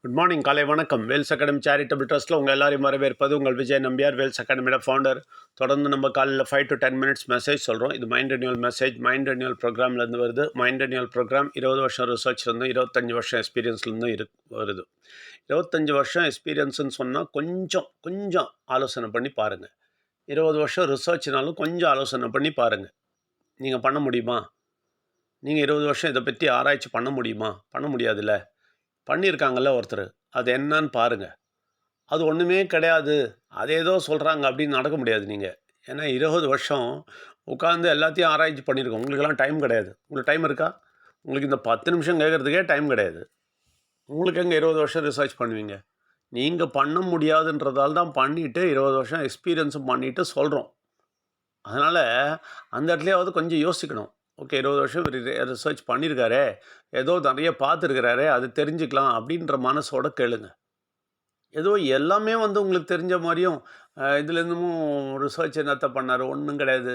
Good morning, காலை வணக்கம். Wales academy charitable ட்ரஸ்ட்டில் உங்கள் எல்லாரையும் வரவேற்பது உங்கள் விஜய் நம்பியார், வேல்ஸ் அகாடமியோட ஃபவுண்டர். தொடர்ந்து நம்ம காலையில் 5 to 10 மினிட்ஸ் மெசேஜ் சொல்கிறோம். இது mind renewal message, mind renewal ப்ரோக்ராம்லேருந்து வருது. மைண்ட் ரெனியூவல் ப்ரோக்ராம் 20 வருஷம் ரிசர்ச்லேருந்து 25 வருஷம் எக்ஸ்பீரியன்ஸ்லேருந்து வருது. 25 வருஷம் எக்ஸ்பீரியன்ஸுன்னு சொன்னால் கொஞ்சம் ஆலோசனை பண்ணி பாருங்கள். 20 வருஷம் ரிசர்ச்னாலும் கொஞ்சம் ஆலோசனை பண்ணி பாருங்கள். நீங்கள் பண்ண முடியுமா? நீங்கள் 20 வருஷம் இதை பற்றி ஆராய்ச்சி பண்ண முடியுமா? பண்ண முடியாதுல்ல. பண்ணியிருக்காங்கல்ல ஒருத்தர், அது என்னன்னு பாருங்கள். அது ஒன்றுமே கிடையாது, அது ஏதோ சொல்கிறாங்க அப்படின்னு நடக்க முடியாது நீங்கள். ஏன்னா 20 வருஷம் உட்காந்து எல்லாத்தையும் ஆராய்ச்சி பண்ணியிருக்கோம். உங்களுக்கெல்லாம் டைம் கிடையாது. உங்களுக்கு டைம் இருக்கா? உங்களுக்கு இந்த 10 நிமிஷம் கேட்குறதுக்கே டைம் கிடையாது. உங்களுக்கு எங்கே 20 வருஷம் ரிசர்ச் பண்ணுவீங்க? நீங்கள் பண்ண முடியாதுன்றதால தான் பண்ணிவிட்டு 20 வருஷம் எக்ஸ்பீரியன்ஸும் பண்ணிவிட்டு சொல்கிறோம். அதனால் அந்த இடத்துலையாவது கொஞ்சம் யோசிக்கணும். ஓகே, 20 வருஷம் ரிசர்ச் பண்ணியிருக்காரே, ஏதோ நிறைய பார்த்துருக்கிறாரே, அது தெரிஞ்சுக்கலாம் அப்படின்ற மனசோட கேளுங்க. ஏதோ எல்லாமே உங்களுக்கு தெரிஞ்ச மாதிரியும் இதுலேருந்தும் ரிசர்ச் என்னத்தை பண்ணார், ஒன்றும் கிடையாது,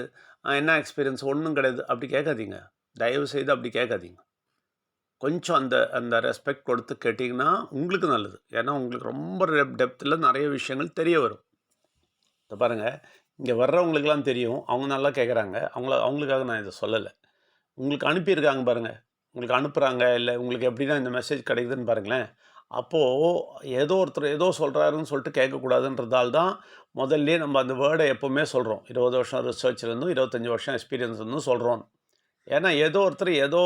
என்ன எக்ஸ்பீரியன்ஸ், ஒன்றும் கிடையாது அப்படி கேட்காதீங்க. தயவு செய்து அப்படி கேட்காதீங்க. கொஞ்சம் அந்த அந்த ரெஸ்பெக்ட் கொடுத்து கேட்டிங்கன்னா உங்களுக்கு நல்லது. ஏன்னா உங்களுக்கு ரொம்ப டெப்த்தில் நிறைய விஷயங்கள் தெரிய வரும். இதை பாருங்கள், இங்கே வர்றவங்களுக்கெல்லாம் தெரியும், அவங்க நல்லா கேட்குறாங்க. அவங்களுக்காக நான் இதை சொல்லலை. உங்களுக்கு அனுப்பியிருக்காங்க பாருங்கள், உங்களுக்கு அனுப்புகிறாங்க, இல்லை உங்களுக்கு எப்படி தான் இந்த மெசேஜ் கிடைக்குதுன்னு பாருங்களேன். அப்போது ஏதோ ஒருத்தர் ஏதோ சொல்கிறாருன்னு சொல்லிட்டு கேட்கக்கூடாதுன்றதால் தான் முதல்ல நம்ம அந்த வேர்டை எப்போவுமே சொல்கிறோம். 20 வருஷம் ரிசர்ச்லேருந்தும் 25 வருஷம் எக்ஸ்பீரியன்ஸ்லேருந்தும் சொல்கிறோம். ஏன்னா ஏதோ ஒருத்தர் ஏதோ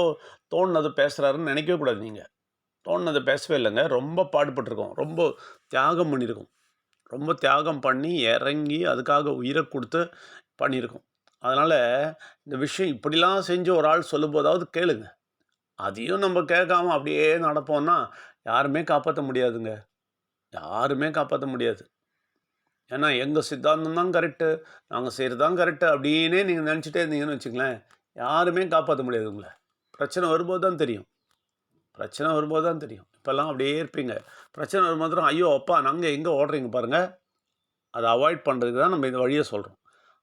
தோணுனது பேசுகிறாருன்னு நினைக்கவே கூடாது. நீங்கள் தோணுனது பேசவே இல்லைங்க. ரொம்ப பாடுபட்டிருக்கோம், ரொம்ப தியாகம் பண்ணியிருக்கோம். ரொம்ப தியாகம் பண்ணி இறங்கி அதுக்காக உயிரை கொடுத்து பண்ணியிருக்கோம். அதனால் இந்த விஷயம் இப்படிலாம் செஞ்சு ஒரு ஆள் சொல்லும்போதாவது கேளுங்க. அதையும் நம்ம கேட்காம அப்படியே நடப்போம்னா யாருமே காப்பாற்ற முடியாதுங்க. யாருமே காப்பாற்ற முடியாது. ஏன்னா எங்கள் சித்தாந்தம் தான் கரெக்டு, நாங்கள் செய்கிறது தான் கரெக்டு அப்படின்னே நீங்கள் நினச்சிட்டே இருந்தீங்கன்னு வச்சுங்களேன், யாருமே காப்பாற்ற முடியாது உங்களை. பிரச்சனை வரும்போது தான் தெரியும். பிரச்சனை வரும்போது தான் தெரியும். இப்போல்லாம் அப்படியே இருப்பீங்க. பிரச்சனை வரும்போது தான் ஐயோ அப்பா நாங்கள் எங்கே ஓடுறீங்க பாருங்கள். அதை அவாய்ட் பண்ணுறதுக்கு தான் நம்ம இந்த வழியை சொல்கிறோம்.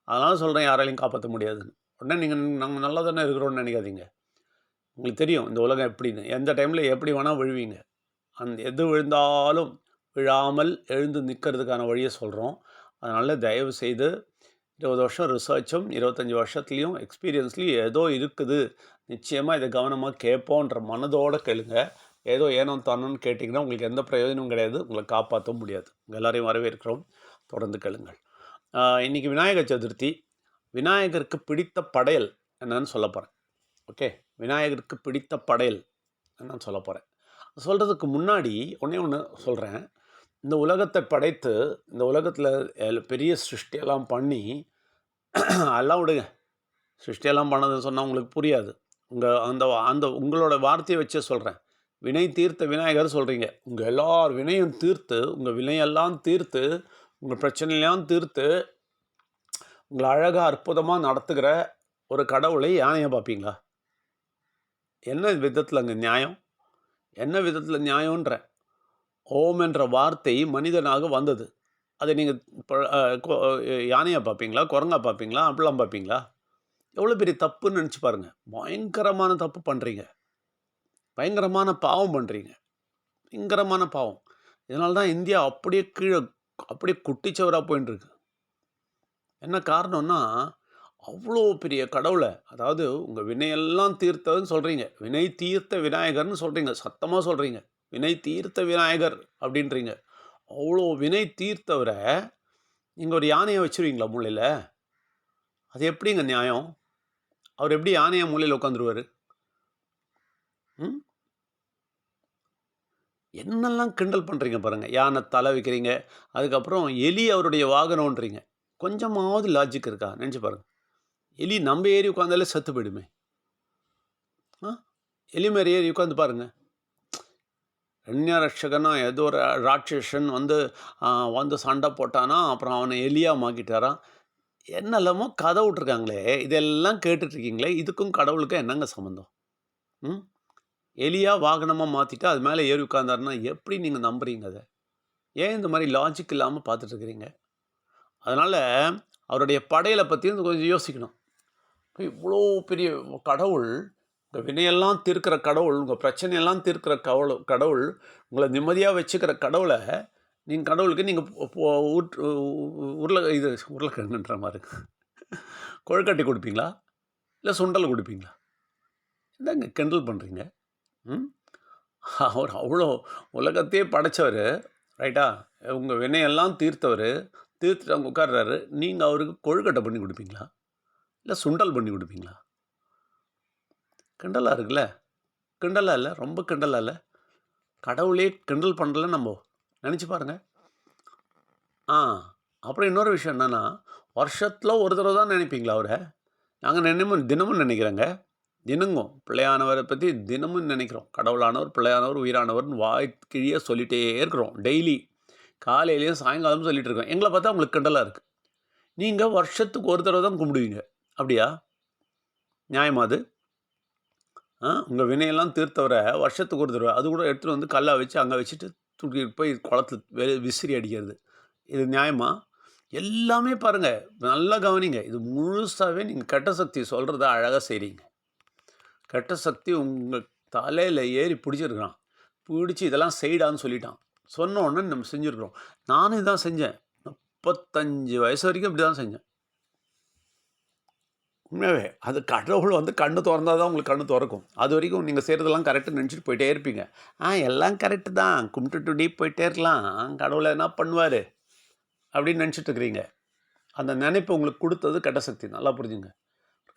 அதனால் சொல்கிறேன், யாராலையும் காப்பாற்ற முடியாதுன்னு. உடனே நாங்கள் நல்லா தானே இருக்கிறோன்னு நினைக்காதீங்க. உங்களுக்கு தெரியும் இந்த உலகம் எப்படின்னு. எந்த டைமில் எப்படி வேணால் விழுவீங்க. எது விழுந்தாலும் விழாமல் எழுந்து நிற்கிறதுக்கான வழியை சொல்கிறோம். அதனால் தயவு செய்து 20 வருஷம் ரிசர்ச்சும் 25 வருஷத்துலேயும் எக்ஸ்பீரியன்ஸ்லேயும் ஏதோ இருக்குது, நிச்சயமாக இதை கவனமாக கேட்போன்ற மனதோடு கேளுங்க. ஏதோ ஏனோ தானோன்னு கேட்டிங்கன்னா உங்களுக்கு எந்த பிரயோஜனமும் கிடையாது, உங்களை காப்பாற்ற முடியாது. உங்கள் எல்லோரையும் வரவேற்கிறோம். தொடர்ந்து கேளுங்கள். இன்றைக்கி விநாயகர் சதுர்த்தி. விநாயகருக்கு பிடித்த படையல் என்னன்னு சொல்ல போகிறேன். ஓகே, விநாயகருக்கு பிடித்த படையல் என்னன்னு சொல்ல போகிறேன். சொல்கிறதுக்கு முன்னாடி ஒன்று சொல்கிறேன். இந்த உலகத்தை படைத்து இந்த உலகத்தில் பெரிய சிருஷ்டியெல்லாம் பண்ணி எல்லாம் விடுங்க, சிருஷ்டியெல்லாம் பண்ணதுன்னு சொன்னால் உங்களுக்கு புரியாது. அந்த உங்களோட வார்த்தையை வச்சே சொல்கிறேன். வினை தீர்த்த விநாயகர் சொல்கிறீங்க. உங்கள் எல்லார் வினையும் தீர்த்து, உங்கள் வினையெல்லாம் தீர்த்து, உங்கள் பிரச்சனையெல்லாம் தீர்த்து, உங்களை அழகாக அற்புதமாக நடத்துகிற ஒரு கடவுளை யானையை பார்ப்பீங்களா? என்ன விதத்தில் அங்கே நியாயம்? என்ன விதத்தில் நியாயன்ற? ஓம் என்ற வார்த்தை மனிதனாக வந்தது. அதை நீங்கள் யானையை பார்ப்பீங்களா, குரங்கா பார்ப்பீங்களா, அப்படிலாம் பார்ப்பீங்களா? எவ்வளோ பெரிய தப்புன்னு நினச்சி பாருங்கள். பயங்கரமான தப்பு பண்ணுறீங்க, பயங்கரமான பாவம் பண்ணுறீங்க, பயங்கரமான பாவம். இதனால தான் இந்தியா அப்படியே கீழே அப்படியே குட்டிச்சவராக போயின்ட்டுருக்கு. என்ன காரணம்னா, அவ்வளோ பெரிய கடவுளை, அதாவது உங்கள் வினையெல்லாம் தீர்த்ததுன்னு சொல்கிறீங்க, வினை தீர்த்த விநாயகர்னு சொல்கிறீங்க, சத்தமாக சொல்கிறீங்க, வினை தீர்த்த விநாயகர் அப்படின்றீங்க. அவ்வளோ வினை தீர்த்தவரை நீங்கள் ஒரு யானையை வச்சுருவீங்களா மூலையில்? அது எப்படிங்க நியாயம்? அவர் எப்படி யானையை மூலையில் உட்காந்துருவார்? என்னெல்லாம் கிண்டல் பண்ணுறீங்க பாருங்கள். யானை தலை வைக்கிறீங்க, அதுக்கப்புறம் எலி அவருடைய வாகனம்ன்றீங்க. கொஞ்சமாவது லாஜிக் இருக்கா? நினச்சி பாருங்கள். எலி நம்ம ஏறி உட்காந்தாலே செத்து போயிடுமே. எலி மாரி ஏறி உட்காந்து பாருங்கள். ரண்யரட்சகனா ஏதோ ஒரு ராட்சசன் வந்து சண்டை போட்டானா, அப்புறம் அவனை எலியாக மாக்கிட்டாரான். என்னெல்லாமோ கதை விட்ருக்காங்களே, இதெல்லாம் கேட்டுட்ருக்கீங்களே, இதுக்கும் கடவுளுக்கும் என்னங்க சம்மந்தம்? எலியாக வாகனமாக மாற்றிட்டு அது மேலே ஏறி உட்காந்தாருன்னா எப்படி நீங்கள் நம்புறீங்க அதை? ஏன் இந்த மாதிரி லாஜிக் இல்லாமல் பார்த்துட்ருக்குறீங்க? அதனால் அவருடைய படையலை பற்றி கொஞ்சம் யோசிக்கணும். இவ்வளோ பெரிய கடவுள் உங்கள் வினையெல்லாம் தீர்க்கிற கடவுள், உங்கள் பிரச்சனையெல்லாம் தீர்க்கிற கடவுள், உங்களை நிம்மதியாக வச்சுக்கிற கடவுளை நீங்கள் கடவுளுக்கு நீங்கள் உருளைக்கிழங்குன்ற மாதிரி கொழுக்கட்டை கொடுப்பீங்களா? இல்லை சுண்டல் கொடுப்பீங்களா? என்னங்க கிண்டல் பண்ணுறீங்க? ம் அவர் அவ்வளோ உலகத்தையே படைச்சவர், ரைட்டா? உங்கள் வினையெல்லாம் தீர்த்தவர், தீர்த்துட்டு அங்கே உட்கார்றாரு. நீங்கள் அவருக்கு கொழுக்கட்டை பண்ணி கொடுப்பீங்களா? இல்லை சுண்டல் பண்ணி கொடுப்பீங்களா? கிண்டலாக இருக்குல்ல? கிண்டலாக இல்லை? ரொம்ப கிண்டலாக இல்லை? கடவுளே கிண்டல் பண்ணல நம்ம நினச்சி பாருங்கள். அப்புறம் இன்னொரு விஷயம் என்னென்னா, வருஷத்தில் ஒரு தடவை தான் நினைப்பீங்களா அவரை? நாங்கள் தினமும் நினைக்கிறேங்க. தினமும் பிள்ளையானவரை பற்றி தினமும் நினைக்கிறோம். கடவுளானவர், பிள்ளையானவர், உயிரானவர்னு வாய்க்கிழியே சொல்லிகிட்டே இருக்கிறோம். டெய்லி காலையிலையும் சாயங்காலமும் சொல்லிகிட்டு இருக்கோம். எங்களை பார்த்தா உங்களுக்கு கிண்டலாக இருக்குது. நீங்கள் வருஷத்துக்கு ஒரு தடவை தான் கும்பிடுவீங்க, அப்படியா? நியாயமா அது? உங்கள் வினையெல்லாம் தீர்த்தவரை வருஷத்துக்கு ஒரு தடவை, அது கூட எடுத்துகிட்டு வந்து கல்லாக வச்சு அங்கே வச்சுட்டு தூக்கிட்டு போய் குளத்துல விசிறி அடிக்கிறது, இது நியாயமா? எல்லாமே பாருங்கள், நல்லா கவனிங்க. இது முழுசாகவே நீங்கள் கெட்ட சக்தி சொல்கிறத அழகாக செய்கிறீங்க. கெட்ட சக்தி உங்கள் தலையில் ஏறி பிடிச்சிருக்கிறான். பிடிச்சி இதெல்லாம் செய்டான்னு சொல்லிட்டான். சொன்ன உடனே நம்ம செஞ்சுருக்குறோம். நானும் இதான் செஞ்சேன். 35 வயசு வரைக்கும் இப்படி தான் செஞ்சேன். உண்மையாகவே அது கடவுள் வந்து கண்ணு திறந்தால் தான் உங்களுக்கு கண்ணு திறக்கும். அது வரைக்கும் நீங்கள் செய்கிறதெல்லாம் கரெக்டாக நினச்சிட்டு போயிட்டே இருப்பீங்க. எல்லாம் கரெக்டு தான், கும்பிட்டுட்டு டீப் போயிட்டே இருக்கலாம், கடவுளை என்ன பண்ணுவார் அப்படின்னு நினச்சிட்டு இருக்கிறீங்க. அந்த நினைப்பு உங்களுக்கு கொடுத்தது கெட்ட சக்தி. நல்லா புரிஞ்சுங்க.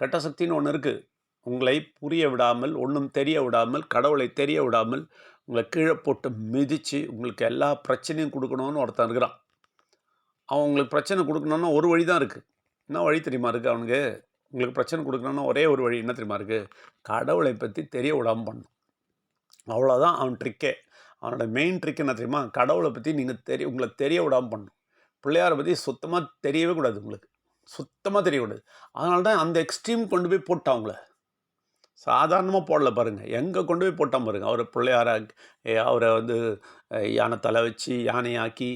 கெட்ட சக்தின்னு ஒன்று இருக்குது. உங்களை புரிய விடாமல், ஒன்றும் தெரிய விடாமல், கடவுளை தெரிய விடாமல், உங்களை கீழே போட்டு மிதித்து உங்களுக்கு எல்லா பிரச்சனையும் கொடுக்கணும்னு ஒருத்தன் இருக்கிறான். அவன் உங்களுக்கு பிரச்சனை கொடுக்கணுன்னா ஒரு வழி தான் இருக்குது. என்ன வழி தெரியுமா இருக்குது அவனுக்கு? உங்களுக்கு பிரச்சனை கொடுக்கணுன்னா ஒரே ஒரு வழி என்ன தெரியுமா இருக்குது? கடவுளை பற்றி தெரிய விடாமல் பண்ணணும். அவ்வளோதான் அவன் ட்ரிக்கே. அவனோட மெயின் ட்ரிக் என்ன தெரியுமா? கடவுளை பற்றி நீங்கள் உங்களை தெரிய விடாமல் பண்ணணும். பிள்ளையாரை பற்றி சுத்தமாக தெரியவே கூடாது, உங்களுக்கு சுத்தமாக தெரியக்கூடாது. அதனால தான் அந்த எக்ஸ்ட்ரீம் கொண்டு போய் போட்டான் அவங்கள. சாதாரணமாக போடல பாருங்கள், எங்கே கொண்டு போய் போட்டான் பாருங்கள். அவரை அவரை வந்து யானை தலை வச்சு யானையாக்கி,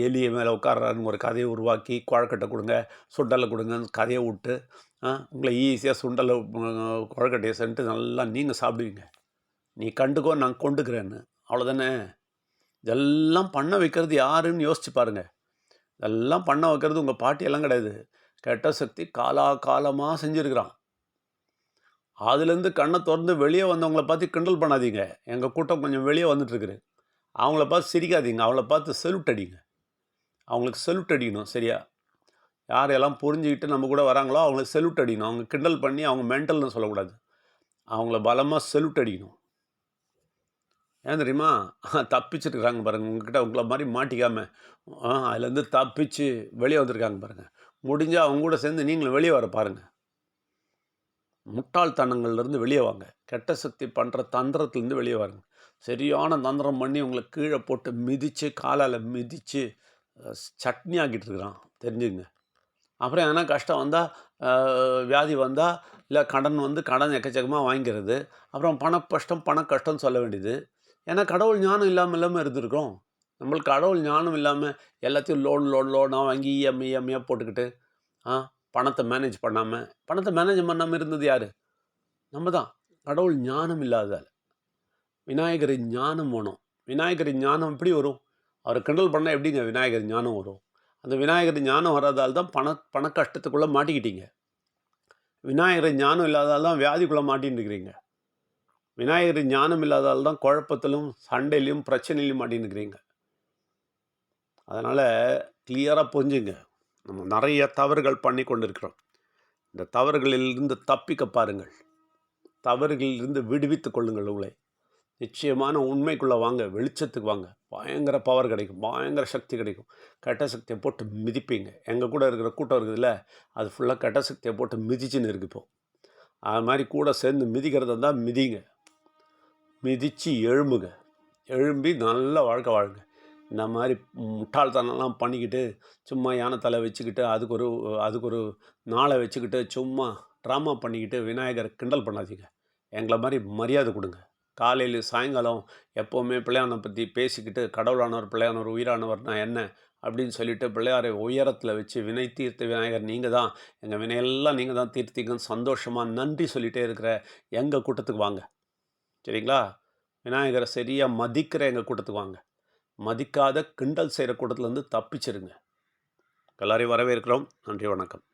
எலியை மேலே உட்கார்றாருன்னு ஒரு கதையை உருவாக்கி, குழக்கட்டை கொடுங்க, சுண்டலை கொடுங்கன்னு கதையை விட்டு, உங்களை ஈஸியாக சுண்டலை குழக்கட்டையை சென்ட்டு நல்லா நீங்கள் சாப்பிடுவீங்க. நீ கண்டுக்கோ, நான் கொண்டுக்கிறேன்னு. அவ்வளோதானே? இதெல்லாம் பண்ண வைக்கிறது யாருன்னு யோசிச்சு பாருங்கள். இதெல்லாம் பண்ண வைக்கிறது உங்கள் பாட்டியெல்லாம் கிடையாது. கெட்ட சக்தி காலமாக செஞ்சுருக்கிறான். அதுலேருந்து கண்ணை திறந்து வெளியே வந்தவங்கள பார்த்து கிண்டல் பண்ணாதீங்க. எங்கள் கூட்டம் கொஞ்சம் வெளியே வந்துட்டுருக்குது. அவங்கள பார்த்து சிரிக்காதீங்க, அவங்கள பார்த்து செல்யூட் அடிங்க. அவங்களுக்கு செல்யூட் அடிக்கணும், சரியா? யாரெல்லாம் புரிஞ்சுக்கிட்டு நம்ம கூட வராங்களோ அவங்களுக்கு செல்யூட் அடிக்கணும். அவங்க கிண்டல் பண்ணி அவங்க மென்டல்னு சொல்லக்கூடாது. அவங்கள பலமாக செல்யூட் அடிக்கணும். ஏன் தெரியுமா? தப்பிச்சுட்டுருக்காங்க பாருங்கள். உங்கள்கிட்ட உங்களை மாதிரி மாட்டிக்காமல் அதுலேருந்து தப்பிச்சு வெளியே வந்திருக்காங்க பாருங்கள். முடிஞ்சால் அவங்க கூட சேர்ந்து நீங்களும் வெளியே வர பாருங்கள். முட்டாள்தனங்கள்லேருந்து வெளியே வாங்க. கெட்ட சக்தி பண்ணுற தந்திரத்துலேருந்து வெளியே வாங்க. சரியான தந்திரம் பண்ணி உங்களை கீழே போட்டு மிதித்து, காலால் மிதித்து சட்னி ஆக்கிட்டு இருக்கிறான், தெரிஞ்சுங்க. அப்புறம் எதனா கஷ்டம் வந்தால், வியாதி வந்தால், இல்லை கடன் எக்கச்சக்கமாக வாங்கிக்கிறது. அப்புறம் பண கஷ்டம்னு சொல்ல வேண்டியது. ஏன்னா கடவுள் ஞானம் இல்லாமல் இருந்திருக்கோம். நம்மளுக்கு கடவுள் ஞானம் இல்லாமல் எல்லாத்தையும் லோனாக வாங்கி இஎம்ஐயாக போட்டுக்கிட்டு பணத்தை மேனேஜ் பண்ணாமல் இருந்தது யார்? நம்ம தான். கடவுள் ஞானம் இல்லாததால். விநாயகரின் ஞானம் வேணும். விநாயகரின் ஞானம் எப்படி வரும்? அவரை கிண்டல் பண்ணால் எப்படிங்க விநாயகர் ஞானம் வரும்? அந்த விநாயகர் ஞானம் வராதால் தான் பண கஷ்டத்துக்குள்ளே மாட்டிக்கிட்டீங்க. விநாயகர் ஞானம் இல்லாதால் தான் வியாதிக்குள்ளே மாட்டின்னு இருக்கிறீங்க. விநாயகர் ஞானம் இல்லாதால் தான் குழப்பத்திலும் சண்டையிலையும் பிரச்சனையிலையும் மாட்டின்னு இருக்கிறீங்க. அதனால் கிளியராக புரிஞ்சுங்க. நம்ம நிறைய தவறுகள் பண்ணி கொண்டிருக்கிறோம். இந்த தவறுகளிலிருந்து தப்பிக்க பாருங்கள். தவறுகளிலிருந்து விடுவித்து கொள்ளுங்கள் உங்களை. நிச்சயமான உண்மைக்குள்ளே வாங்க, வெளிச்சத்துக்கு வாங்க. பயங்கர பவர் கிடைக்கும், பயங்கர சக்தி கிடைக்கும். கெட்ட சக்தியை போட்டு மிதிப்பீங்க. எங்கள் கூட இருக்கிற கூட்டம் இருக்குதுல்ல, அது ஃபுல்லாக கெட்ட சக்தியை போட்டு மிதிச்சுன்னு இருக்கு. இப்போ அது மாதிரி கூட சேர்ந்து மிதிக்கிறதா தான் மிதிங்க. மிதித்து எழும்பி நல்ல வாழ்க்கை வாழுங்க. இந்த மாதிரி முட்டாள்தனம்லாம் பண்ணிக்கிட்டு சும்மா யானை தலை வச்சுக்கிட்டு அதுக்கு ஒரு நாளை வச்சுக்கிட்டு சும்மா ட்ராமா பண்ணிக்கிட்டு விநாயகரை கிண்டல் பண்ணாதீங்க. எங்களை மாதிரி மரியாதை கொடுங்க. காலையில் சாயங்காலம் எப்போவுமே பிள்ளையானை பற்றி பேசிக்கிட்டு கடவுளானவர் பிள்ளையானவர் உயிரானவர் நான் என்ன அப்படின்னு சொல்லிட்டு பிள்ளையாரை உயரத்தில் வச்சு வினை தீர்த்த விநாயகர் நீங்கள் தான், எங்கள் வினையெல்லாம் நீங்கள் தான் தீர்த்திங்கன்னு சந்தோஷமாக நன்றி சொல்லிகிட்டே இருக்கிற எங்கள் கூட்டத்துக்கு வாங்க. சரிங்களா? விநாயகரை சரியாக மதிக்கிற எங்கள் கூட்டத்துக்கு வாங்க. மதிக்காத கிண்டல் செய்கிற கூட்டத்துலேருந்து தப்பிச்சிருங்க. எல்லாரையும் வரவேற்கிறோம். நன்றி, வணக்கம்.